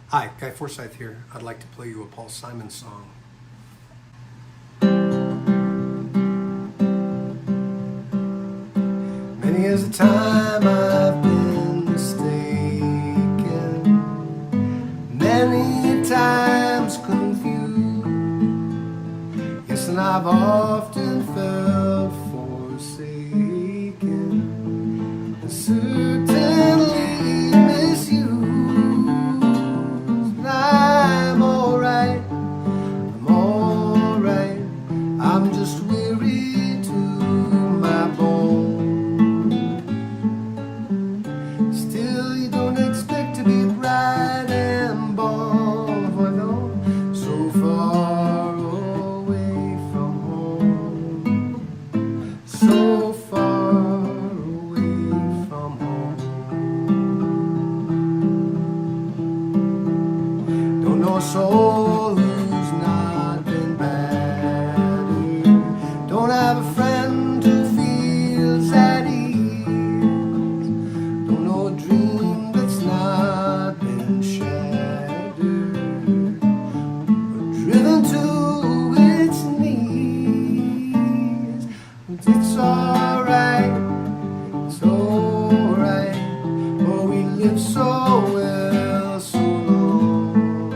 Hi, Guy Forsyth here. I'd like to play you a Paul Simon song. Many is the time I've been mistaken, many times confused. Yes, and I've often felt forsaken and certainly misused. I'm alright, I'm just weary to my bone. Still, you don't expect to be bright and born, for no, so far away from home, so far away from home. Don't know a soul who's not been battered. Don't have a friend who feels at ease. Don't know a dream that's not been shattered or driven to its knees. But it's alright, for we live so well, so long.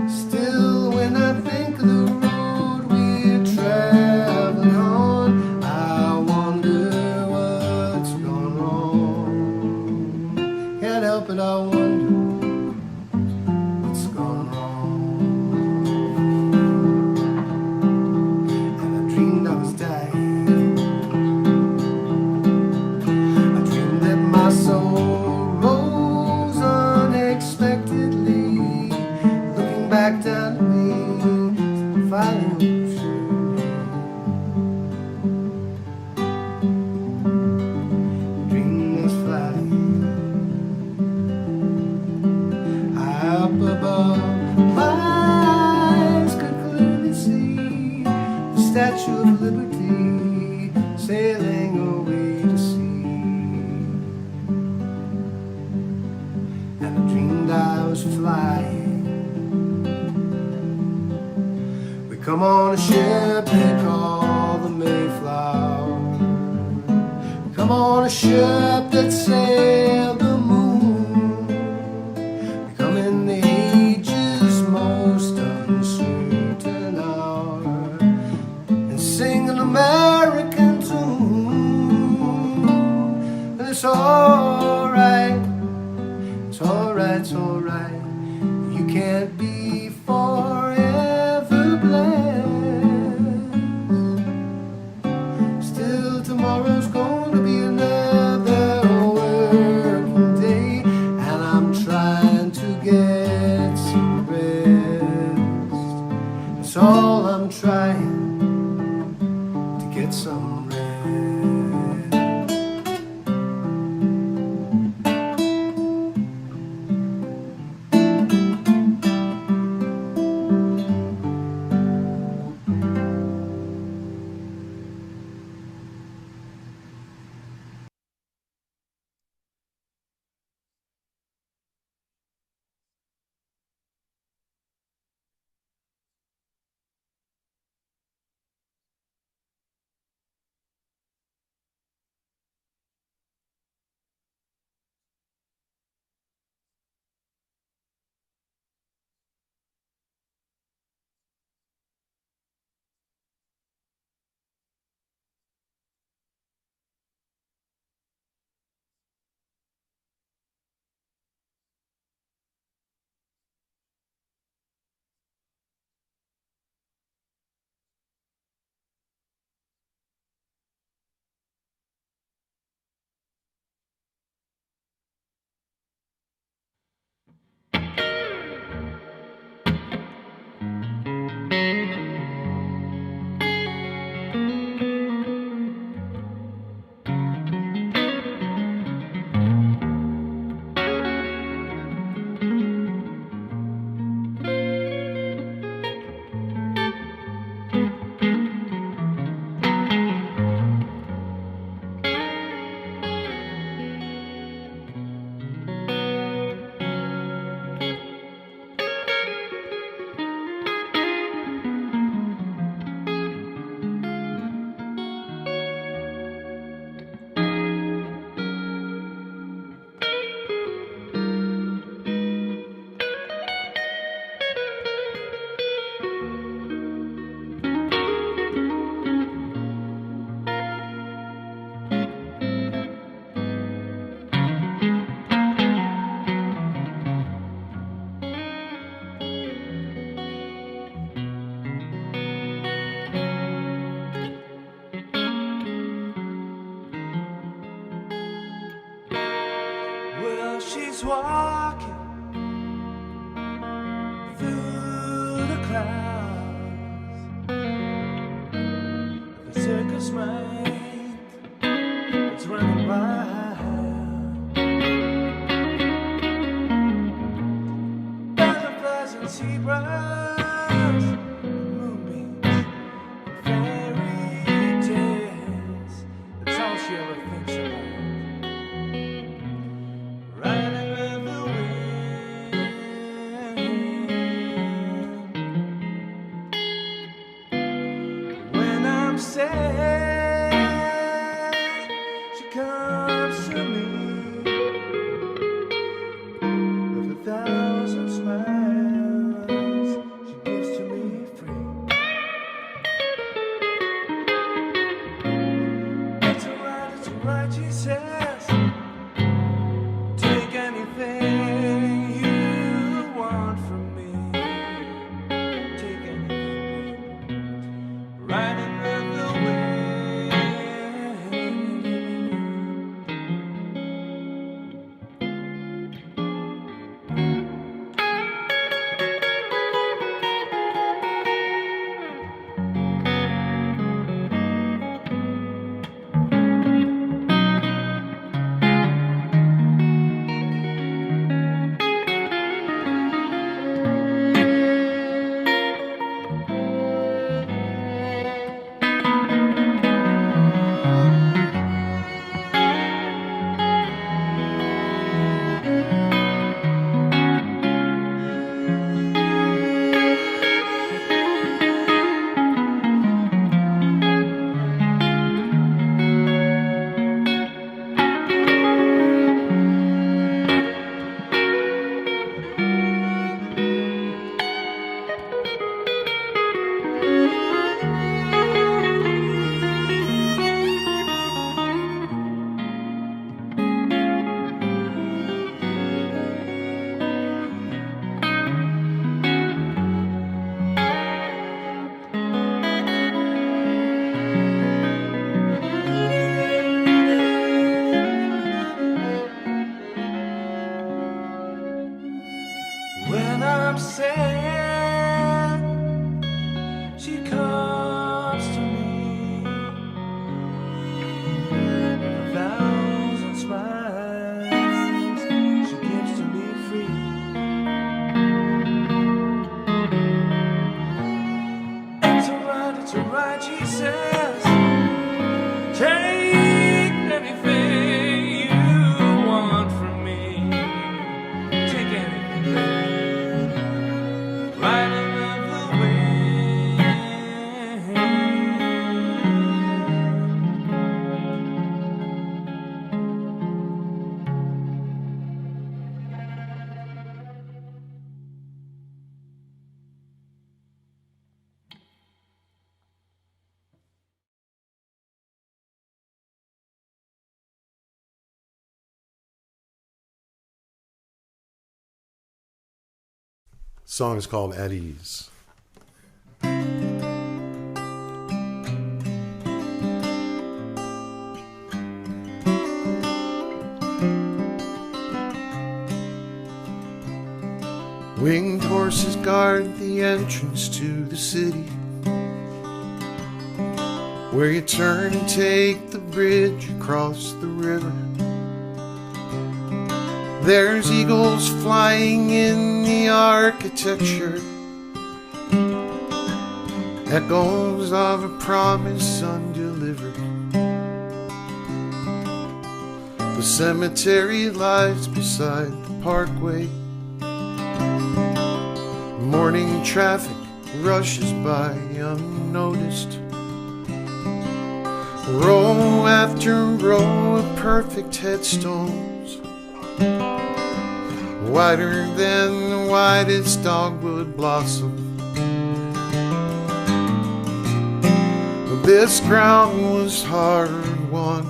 Still, when I think of the road we're traveling on, I wonder what's gone wrong. Can't help it, I wonder what's gone wrong. And I dreamed I was dying. I dreamed that my soul rose unexpectedly, looking back down at me, fighting dreamless flying high up above. My eyes could clearly see the Statue of Liberty sailing away to sea. And I dreamed I was flying. We come on a ship they call the Mayflower. We come on a ship that sailed the moon. We come in the age's most uncertain hour and sing an American tune. And it's alright, it's alright, it's alright. You can't be forever blessed. Still, tomorrow's going to be another working day, and I'm trying to get some rest. That's all I'm trying, to get some rest. was walking through the clouds of the circus mind that's running wild. Butterflies and zebras, moonbeams and fairy tales. That's all she ever thinks about. Riding with the wind. When I'm sad, she comes to me with 1,000 smiles she gives to me free. It's alright, she says. Take anything you want from me. Take anything, riding with the wind. When I'm sad, she comes to me with 1,000 smiles she gives to me free. It's alright, she says. Take anything you want from me. Take anything. Riding with the Song is called At Ease. Winged horses guard the entrance to the city, where you turn and take the bridge across the river. There's eagles flying in the architecture, echoes of a promise undelivered. The cemetery lies beside the parkway. Morning traffic rushes by unnoticed. Row after row of perfect headstones, wider than the widest dogwood blossom. This ground was hard won,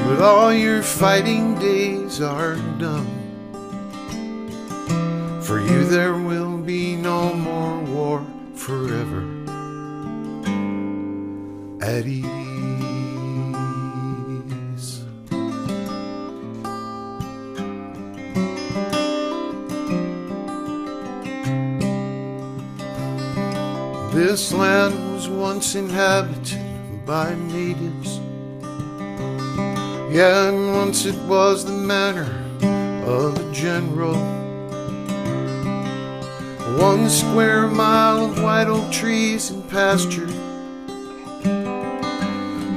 but all your fighting days are done. For you there will be no more war forever. At ease. This land was once inhabited by natives. Yeah, and once it was the manor of a general. 1 square mile of white oak trees and pasture.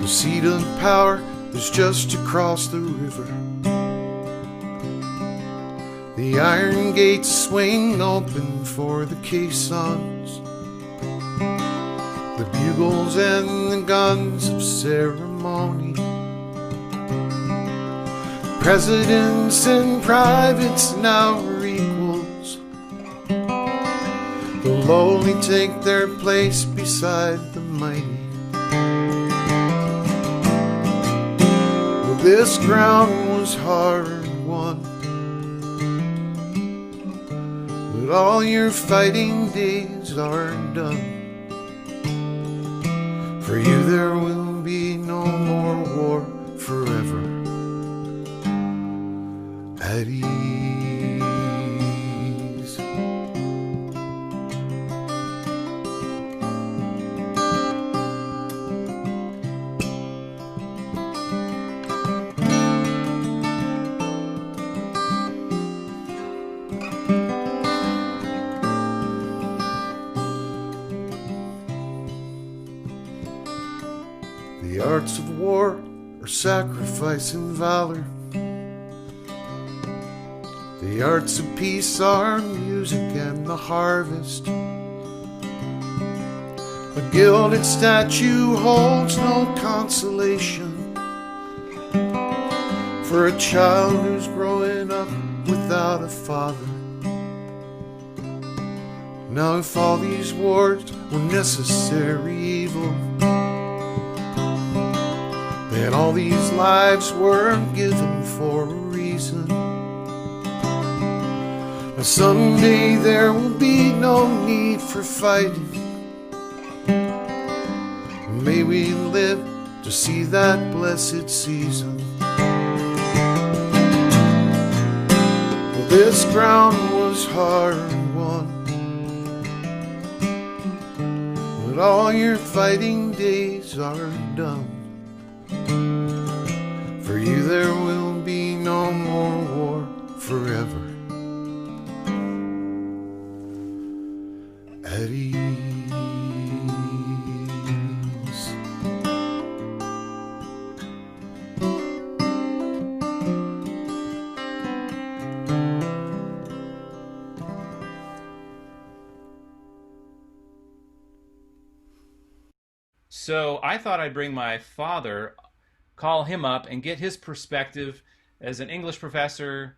The seat of power was just across the river. The iron gates swing open for the caissons, the bugles and the guns of ceremony. Presidents and privates now are equals. The lowly take their place beside the mighty. Well, this ground was hard won, but all your fighting days are done. For you there will be no more war forever. At ease. The arts of war are sacrifice and valor. The arts of peace are music and the harvest. A gilded statue holds no consolation for a child who's growing up without a father. Now if all these wars were necessary evil, then all these lives were given for a reason. Someday there will be no need for fighting. May we live to see that blessed season. Well, this ground was hard won, but all your fighting days are done. For you there will be no more war forever. At ease. So I thought I'd bring my father, call him up, and get his perspective as an English professor,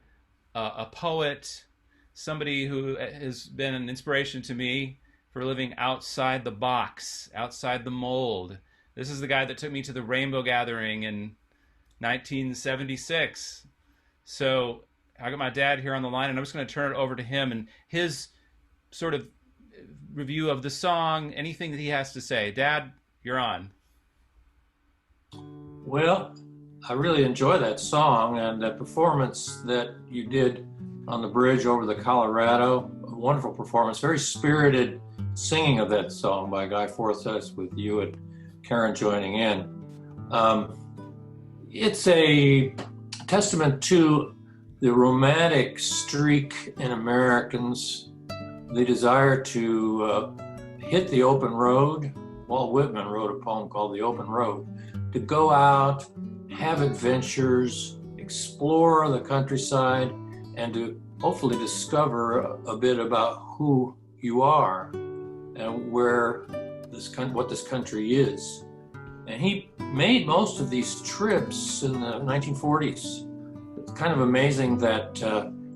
a poet, somebody who has been an inspiration to me for living outside the box, outside the mold. This is the guy that took me to the Rainbow Gathering in 1976. So I got my dad here on the line, and I'm just going to turn it over to him and his sort of review of the song, anything that he has to say. Dad, you're on. Well, I really enjoy that song and that performance that you did on the bridge over the Colorado. A wonderful performance, very spirited singing of that song by Guy Forsyth with you and Karen joining in. It's a testament to the romantic streak in Americans, the desire to hit the open road. Walt Whitman wrote a poem called The Open Road, to go out, have adventures, explore the countryside, and to hopefully discover a bit about who you are and what this country is. And he made most of these trips in the 1940s. It's kind of amazing that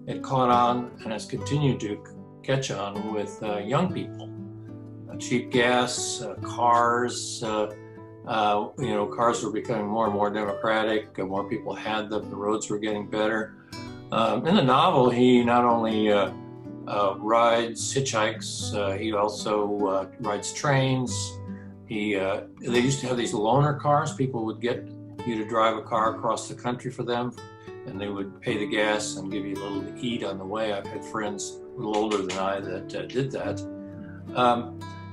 it caught on and has continued to catch on with young people. Cheap gas, cars, cars were becoming more and more democratic. More people had them. The roads were getting better. In the novel, he not only rides, hitchhikes, he also rides trains. They used to have these loaner cars. People would get you to drive a car across the country for them, and they would pay the gas and give you a little to eat on the way. I've had friends a little older than I that did that.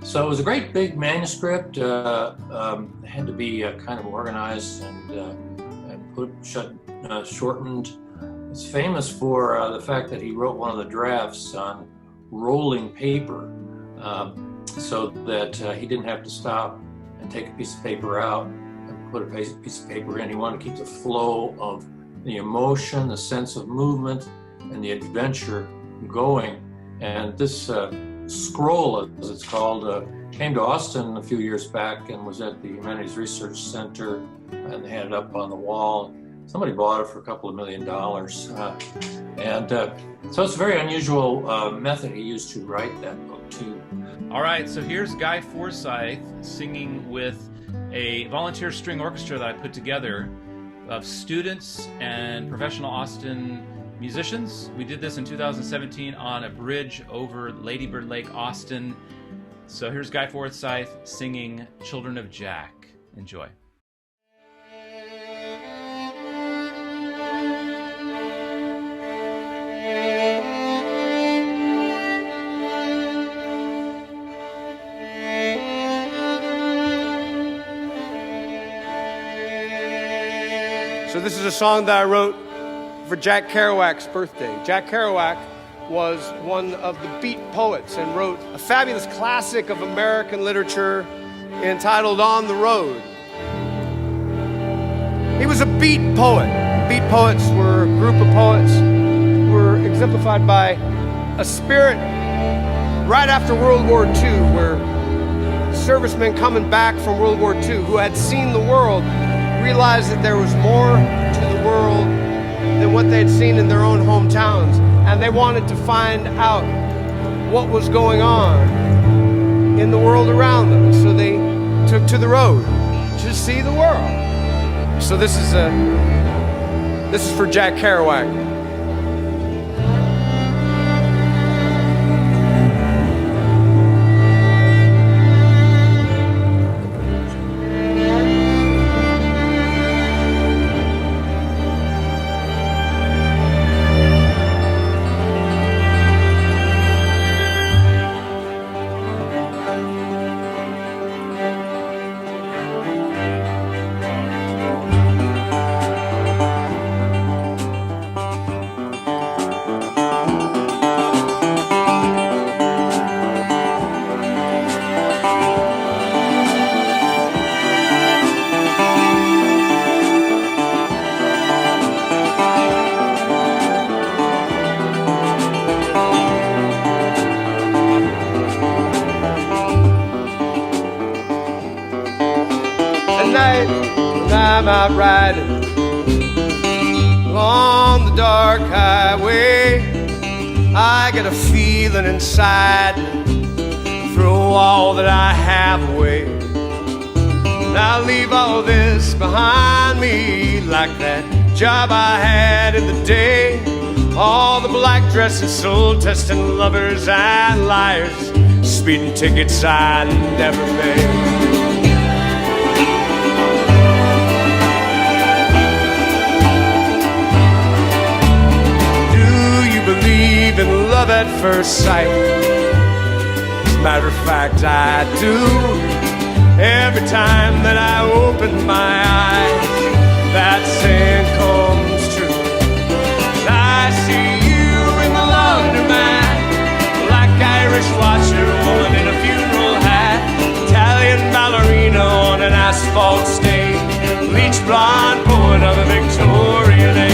So it was a great big manuscript. It had to be kind of organized and shortened. It's famous for the fact that he wrote one of the drafts on rolling paper, so that he didn't have to stop and take a piece of paper out and put a piece of paper in. He wanted to keep the flow of the emotion, the sense of movement, and the adventure going. And this scroll, as it's called, came to Austin a few years back and was at the Humanities Research Center, and they had it up on the wall. Somebody bought it for a couple of $1 million. So it's a very unusual method he used to write that book too. All right, so here's Guy Forsyth singing with a volunteer string orchestra that I put together of students and professional Austin musicians. We did this in 2017 on a bridge over Lady Bird Lake, Austin. So here's Guy Forsyth singing Children of Jack. Enjoy. So this is a song that I wrote for Jack Kerouac's birthday. Jack Kerouac was one of the beat poets and wrote a fabulous classic of American literature entitled On the Road. He was a beat poet. Beat poets were a group of poets who were exemplified by a spirit right after World War II, where servicemen coming back from World War II who had seen the world realized that there was more to the world than what they'd seen in their own hometowns, and they wanted to find out what was going on in the world around them. So they took to the road to see the world. So this is for Jack Kerouac. I'm out riding on the dark highway. I get a feeling inside me, throw all that I have away. And I leave all this behind me, like that job I had in the day. All the black dresses, soul testing lovers and liars, speeding tickets I never paid. Believe in love at first sight. As a matter of fact, I do. Every time that I open my eyes, that saying comes true. And I see you in the laundromat, black Irish washerwoman in a funeral hat, Italian ballerina on an asphalt stage, bleach blonde poet of the Victorian age.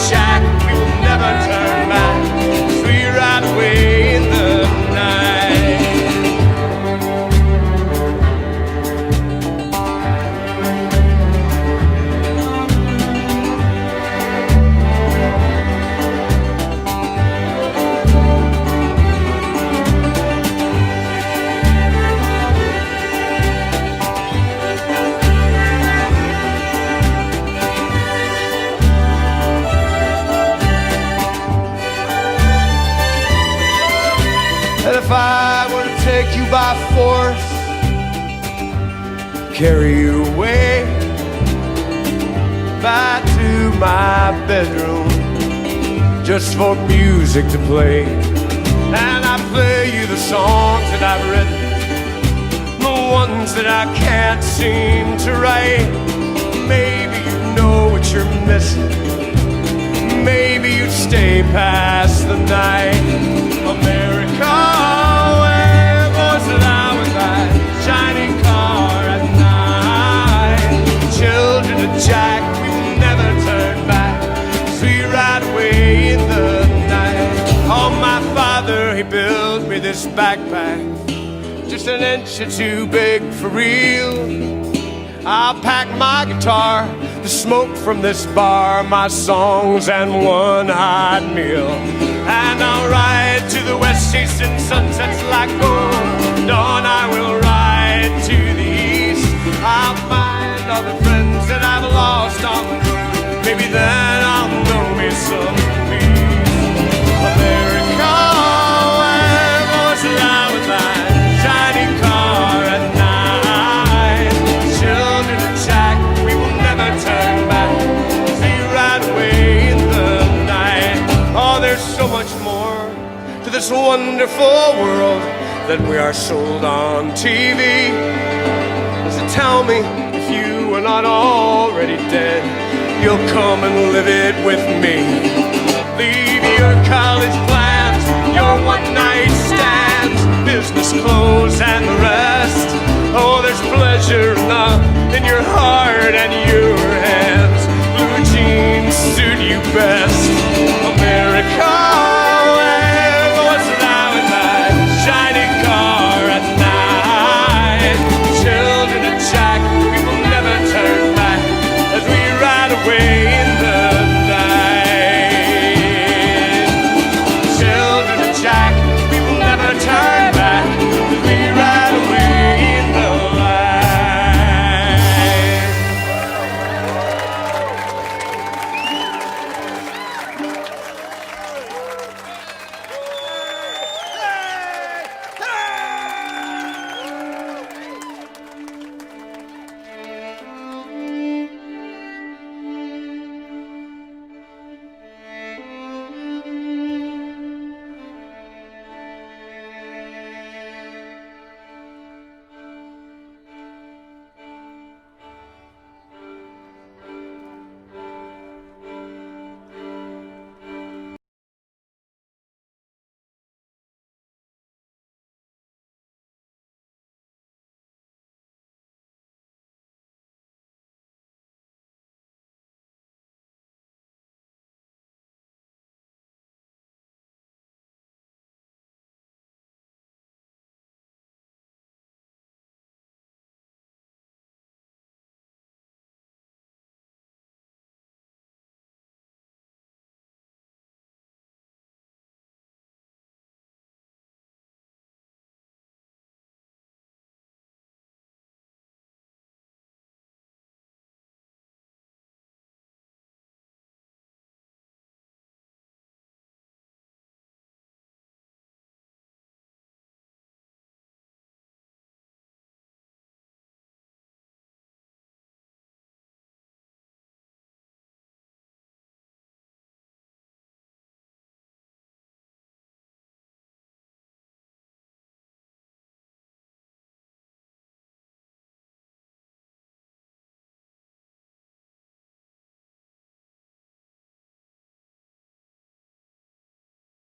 Jack, we will never turn back, 'cause we ride away in the if I were to take you by force, carry you away, back to my bedroom just for music to play. And I play you the songs that I've written, the ones that I can't seem to write. Maybe you know what you're missing. Maybe you'd stay past the night. America, where was it I was at? Shining car at night. Children of Jack, we will never turn back, 'cause we ride away in the night. Oh, my father, he built me this backpack, just an inch or two big for real. I'll pack my guitar, the smoke from this bar, my songs and one hot meal. And I'll ride to the west, chasing sunsets like gold. Dawn I will ride to the east. I'll find all the friends that I've lost on the road. Maybe then I'll know me some peace. America, where was it I was at? Shining car at night. Children of Jack, we will never turn back, 'cause we ride away in the night. Oh, there's so much more to this wonderful world than we are sold on TV. So tell me, if you are not already dead, you'll come and live it with me. Leave your college plans, your one-night stands, business clothes and the rest. Oh, there's pleasure enough in your heart and your hands. Blue jeans suit you best.